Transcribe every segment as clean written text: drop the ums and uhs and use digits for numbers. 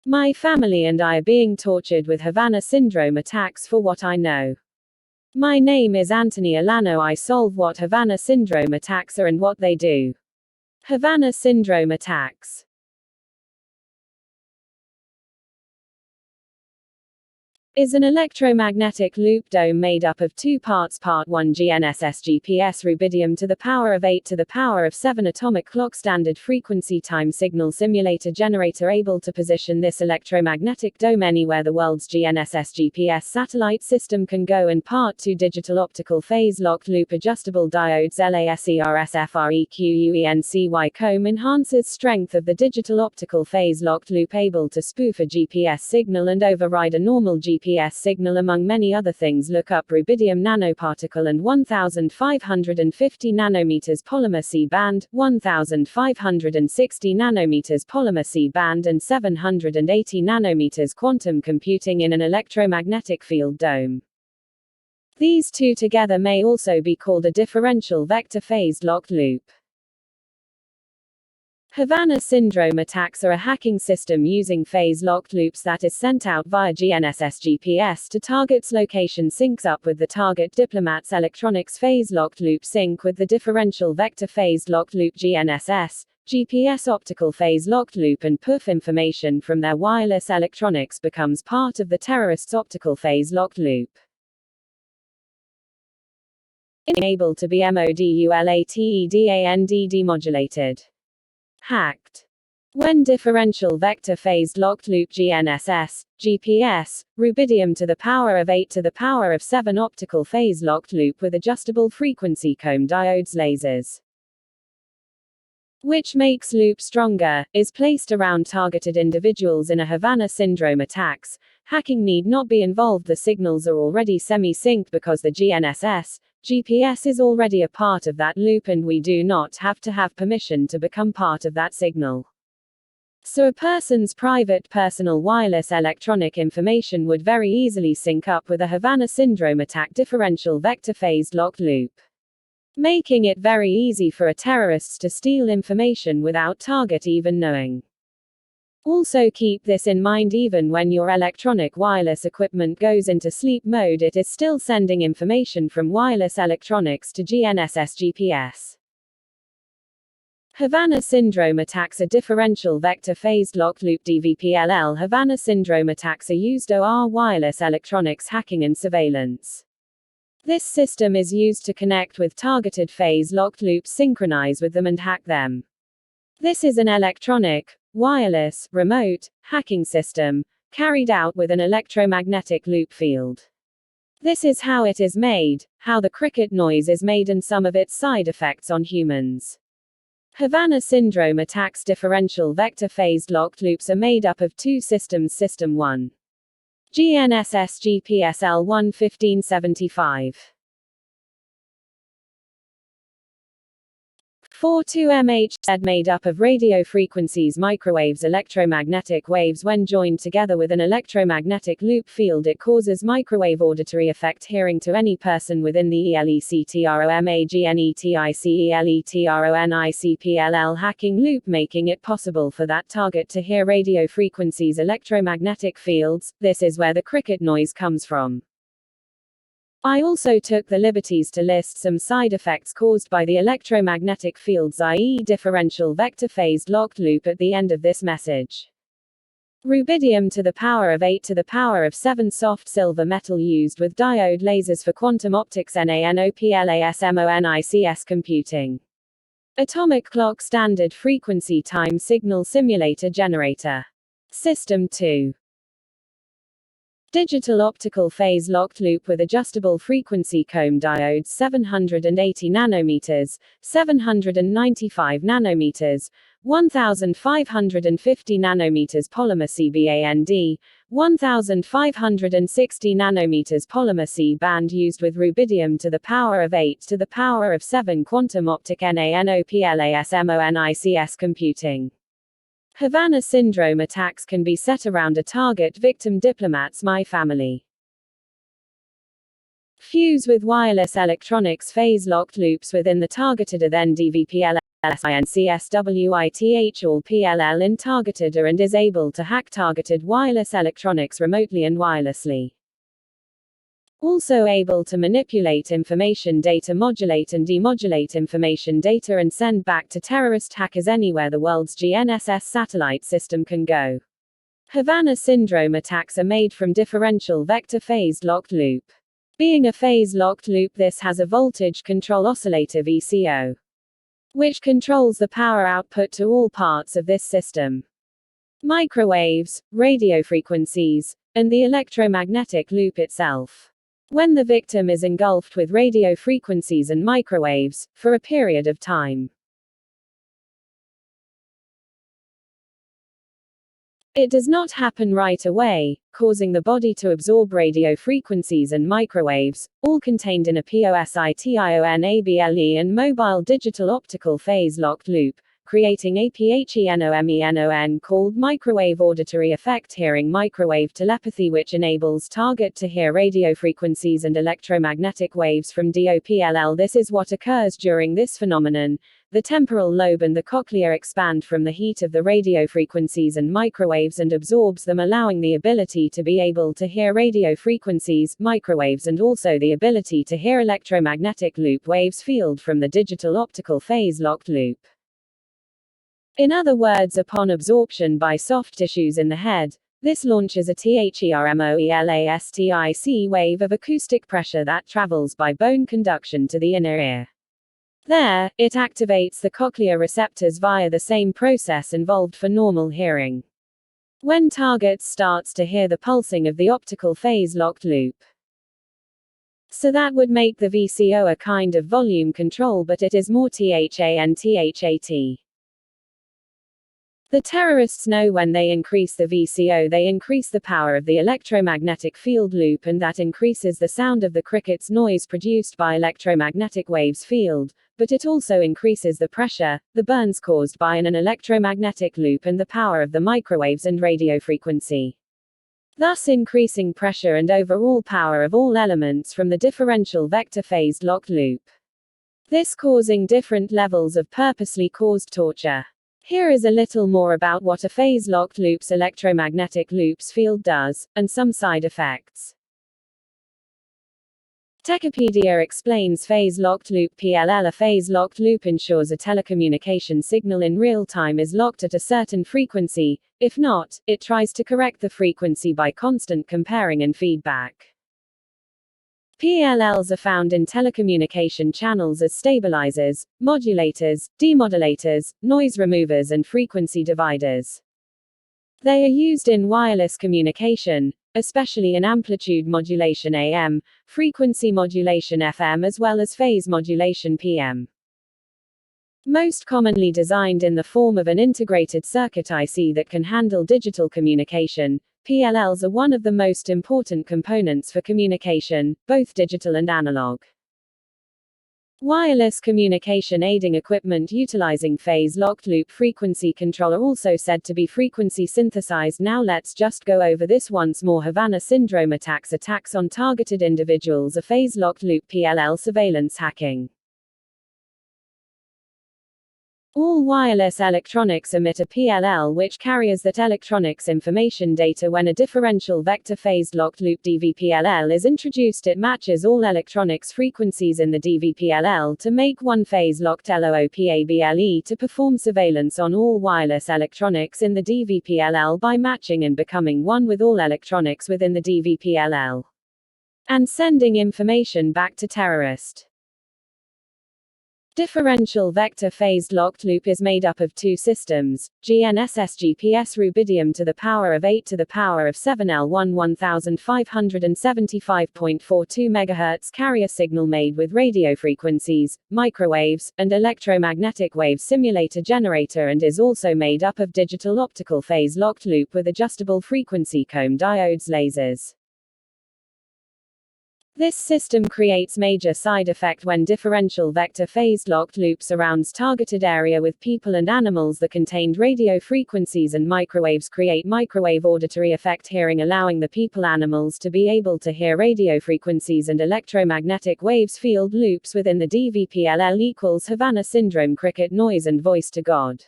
My family and I are being tortured with Havana syndrome attacks for what I know. My name is Anthony Alano. I solve what Havana syndrome attacks are and what they do. Havana syndrome attacks is an electromagnetic loop dome made up of two parts. Part 1, GNSS GPS rubidium to the power of 8 to the power of 7 atomic clock standard frequency time signal simulator generator able to position this electromagnetic dome anywhere the world's GNSS GPS satellite system can go, and Part 2, digital optical phase locked loop adjustable diodes LASERSFREQUENCY comb enhances strength of the digital optical phase locked loop, able to spoof a GPS signal and override a normal GPS signal, among many other things. Look up rubidium nanoparticle and 1550 nanometers polymer C band, 1560 nanometers polymer C band and 780 nanometers quantum computing in an electromagnetic field dome. These two together may also be called a differential vector phase locked loop. Havana syndrome attacks are a hacking system using phase-locked loops that is sent out via GNSS GPS to target's location, syncs up with the target diplomat's electronics. Phase-locked loop sync with the differential vector phase-locked loop GNSS, GPS optical phase-locked loop, and poof information from their wireless electronics becomes part of the terrorist's optical phase-locked loop. Able to be MODULATEDAND demodulated. Hacked. When differential vector phase locked loop GNSS, GPS, rubidium to the power of 8 to the power of 7 optical phase locked loop with adjustable frequency comb diodes lasers, which makes loop stronger, is placed around targeted individuals in a Havana syndrome attacks. Hacking need not be involved. The signals are already semi-synced because the GNSS, GPS is already a part of that loop, and we do not have to have permission to become part of that signal. So a person's private personal wireless electronic information would very easily sync up with a Havana syndrome attack differential vector phase locked loop, making it very easy for a terrorists to steal information without target even knowing. Also keep this in mind: even when your electronic wireless equipment goes into sleep mode, it is still sending information from wireless electronics to GNSS GPS. Havana syndrome attacks are differential vector phase locked loop DVPLL. Havana syndrome attacks are used OR wireless electronics hacking and surveillance. This system is used to connect with targeted phase locked loops, synchronize with them and hack them. This is an electronic, wireless, remote, hacking system, carried out with an electromagnetic loop field. This is how it is made, how the cricket noise is made, and some of its side effects on humans. Havana syndrome attacks differential vector phased locked loops are made up of two systems. System 1. GNSS GPS L1-1575. 42MHz made up of radio frequencies, microwaves, electromagnetic waves. When joined together with an electromagnetic loop field, it causes microwave auditory effect hearing to any person within the ELECTROMAGNETICELECTRONICPLL hacking loop, making it possible for that target to hear radio frequencies, electromagnetic fields. This is where the cricket noise comes from. I also took the liberties to list some side effects caused by the electromagnetic fields, i.e. differential vector phased locked loop, at the end of this message. Rubidium to the power of 8 to the power of 7 soft silver metal used with diode lasers for quantum optics. NANOPLASMONICS computing. Atomic clock standard frequency time signal simulator generator. System 2. Digital optical phase locked loop with adjustable frequency comb diodes 780 nanometers, 795 nanometers, 1550 nanometers polymer C band, 1560 nanometers polymer C band used with rubidium to the power of 8 to the power of 7 quantum optic. NANOPLASMONICS computing. Havana syndrome attacks can be set around a target victim diplomats. My family. Fuse with wireless electronics phase locked loops within the targeted, then DVPL SINCSWITH all PLL in targeted and is able to hack targeted wireless electronics remotely and wirelessly. Also able to manipulate information data, modulate and demodulate information data and send back to terrorist hackers anywhere the world's GNSS satellite system can go. Havana syndrome attacks are made from differential vector phased locked loop. Being a phase locked loop, this has a voltage control oscillator VCO, which controls the power output to all parts of this system: microwaves, radio frequencies, and the electromagnetic loop itself. When the victim is engulfed with radio frequencies and microwaves, for a period of time, it does not happen right away, causing the body to absorb radio frequencies and microwaves, all contained in a POSITIONABLE and mobile digital optical phase locked loop, creating a PHENOMENON called microwave auditory effect hearing microwave telepathy, which enables target to hear radio frequencies and electromagnetic waves from DOPLL. This is what occurs during this phenomenon. The temporal lobe and the cochlea expand from the heat of the radio frequencies and microwaves and absorbs them, allowing the ability to be able to hear radio frequencies, microwaves, and also the ability to hear electromagnetic loop waves field from the digital optical phase locked loop. In other words, upon absorption by soft tissues in the head, this launches a THERMOELASTIC wave of acoustic pressure that travels by bone conduction to the inner ear. There, it activates the cochlear receptors via the same process involved for normal hearing. When target starts to hear the pulsing of the optical phase locked loop. So that would make the VCO a kind of volume control, but it is more THANTHAT. The terrorists know when they increase the VCO, they increase the power of the electromagnetic field loop, and that increases the sound of the cricket's noise produced by electromagnetic waves field, but it also increases the pressure, the burns caused by an electromagnetic loop, and the power of the microwaves and radio frequency, thus increasing pressure and overall power of all elements from the differential vector phased locked loop. This causing different levels of purposely caused torture. Here is a little more about what a phase-locked loop's electromagnetic loops field does, and some side effects. Techipedia explains phase-locked loop PLL. A phase-locked loop ensures a telecommunication signal in real time is locked at a certain frequency. If not, it tries to correct the frequency by constant comparing and feedback. PLLs are found in telecommunication channels as stabilizers, modulators, demodulators, noise removers, and frequency dividers. They are used in wireless communication, especially in amplitude modulation AM, frequency modulation FM, as well as phase modulation PM. Most commonly designed in the form of an integrated circuit IC that can handle digital communication, PLLs are one of the most important components for communication, both digital and analog. Wireless communication aiding equipment utilizing phase-locked loop frequency control are also said to be frequency synthesized. Now let's just go over this once more. Havana syndrome attacks on targeted individuals, a phase-locked loop PLL surveillance hacking. All wireless electronics emit a PLL which carries that electronics information data. When a differential vector phased locked loop DVPLL is introduced, it matches all electronics frequencies in the DVPLL to make one phase locked LOOPABLE to perform surveillance on all wireless electronics in the DVPLL by matching and becoming one with all electronics within the DVPLL and sending information back to terrorist. Differential vector phased locked loop is made up of two systems: GNSS GPS rubidium to the power of 8 to the power of 7L1 1575.42 MHz carrier signal made with radio frequencies, microwaves, and electromagnetic wave simulator generator, and is also made up of digital optical phase locked loop with adjustable frequency comb diodes lasers. This system creates major side effect when differential vector phased locked loop surrounds targeted area with people and animals. The contained radio frequencies and microwaves create microwave auditory effect hearing, allowing the people animals to be able to hear radio frequencies and electromagnetic waves field loops within the DVPLL equals Havana syndrome cricket noise and voice to God.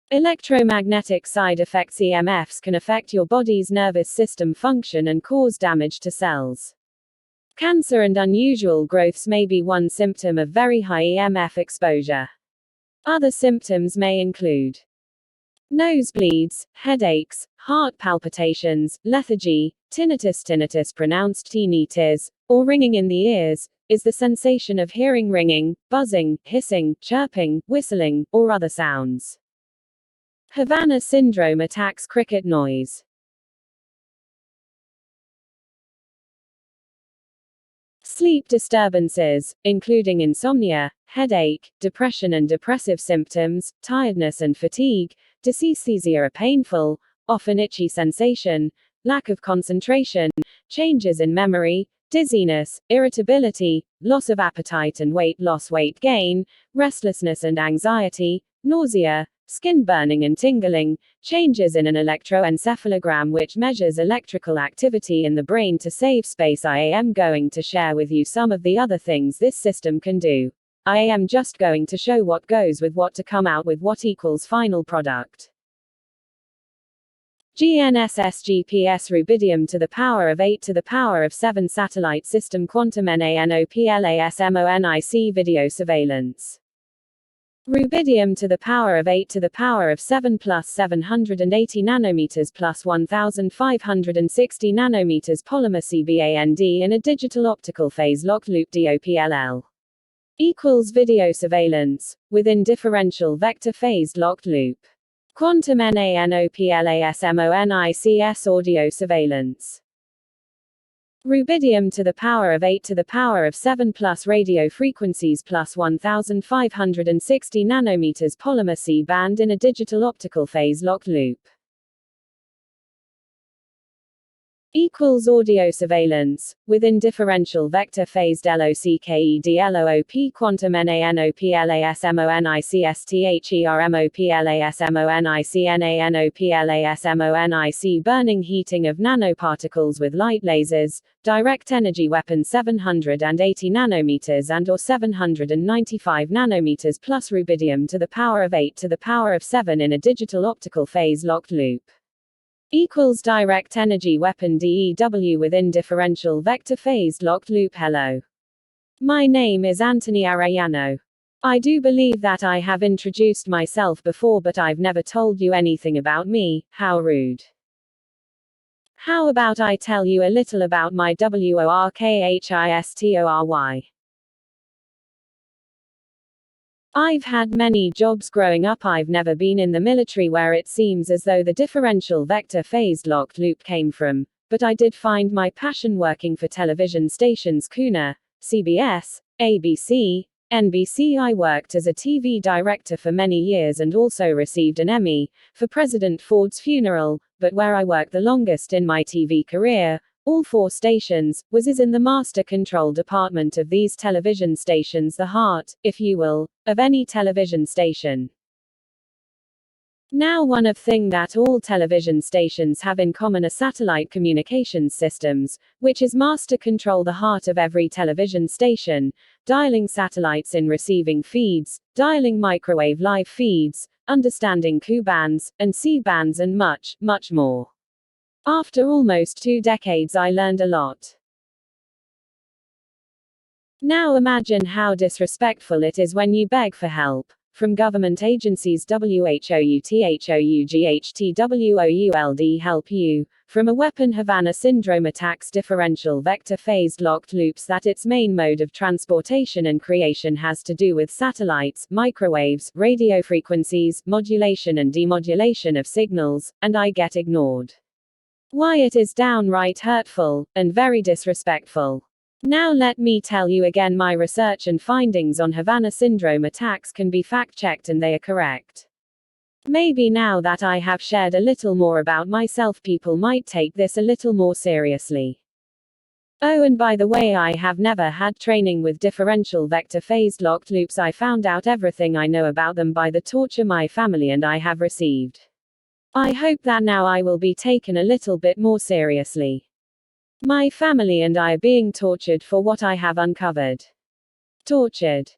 Electromagnetic side effects EMFs can affect your body's nervous system function and cause damage to cells. Cancer and unusual growths may be one symptom of very high EMF exposure. Other symptoms may include nosebleeds, headaches, heart palpitations, lethargy, tinnitus. Tinnitus, pronounced tinnitus, or ringing in the ears, is the sensation of hearing ringing, buzzing, hissing, chirping, whistling, or other sounds. Havana syndrome attacks cricket noise. Sleep disturbances, including insomnia, headache, depression and depressive symptoms, tiredness and fatigue, dysesthesia, a painful, often itchy sensation, lack of concentration, changes in memory, dizziness, irritability, loss of appetite and weight loss, weight gain, restlessness and anxiety, nausea, skin burning and tingling, changes in an electroencephalogram which measures electrical activity in the brain to save space. I am going to share with you some of the other things this system can do. I am just going to show what goes with what to come out with what equals final product. GNSS GPS rubidium to the power of 8 to the power of 7 satellite system quantum NANOPLASMONIC video surveillance. Rubidium to the power of 8 to the power of 7 plus 780 nanometers plus 1560 nanometers polymer CBAND in a digital optical phase locked loop DOPLL. Equals video surveillance, within differential vector phased locked loop. Quantum NANOPLASMONICS audio surveillance. Rubidium to the power of 8 to the power of 7 plus radio frequencies plus 1560 nanometers polymer C-band in a digital optical phase locked loop. Equals audio surveillance, within differential vector phased LOCKEDLOOP quantum NANOPLASMONICSTHERMOPLASMONICNANOPLASMONIC burning heating of nanoparticles with light lasers, direct energy weapon 780 nanometers and or 795 nanometers plus rubidium to the power of 8 to the power of 7 in a digital optical phase locked loop. Equals direct energy weapon DEW within differential vector phased locked loop. Hello. My name is Anthony Arellano. I do believe that I have introduced myself before, but I've never told you anything about me. How rude. How about I tell you a little about my workhistory? I've had many jobs growing up. I've never been in the military, where it seems as though the differential vector phased locked loop came from, but I did find my passion working for television stations Kuna, CBS, ABC, NBC. I worked as a TV director for many years and also received an Emmy for President Ford's funeral, but where I worked the longest in my TV career, all 4 stations, was in the master control department of these television stations, the heart, if you will, of any television station. Now, one of thing that all television stations have in common are satellite communications systems, which is master control, the heart of every television station, dialing satellites in receiving feeds, dialing microwave live feeds, understanding Q bands, and C bands and much, much more. After almost 2 decades, I learned a lot. Now imagine how disrespectful it is when you beg for help from government agencies. WHOUTHOUGHTWOULD help you from a weapon. Havana syndrome attacks differential vector phased locked loops that its main mode of transportation and creation has to do with satellites, microwaves, radio frequencies, modulation and demodulation of signals, and I get ignored. Why, it is downright hurtful, and very disrespectful. Now let me tell you again, my research and findings on Havana syndrome attacks can be fact-checked and they are correct. Maybe now that I have shared a little more about myself, people might take this a little more seriously. Oh, and by the way, I have never had training with differential vector phased locked loops. I found out everything I know about them by the torture my family and I have received. I hope that now I will be taken a little bit more seriously. My family and I are being tortured for what I have uncovered. Tortured.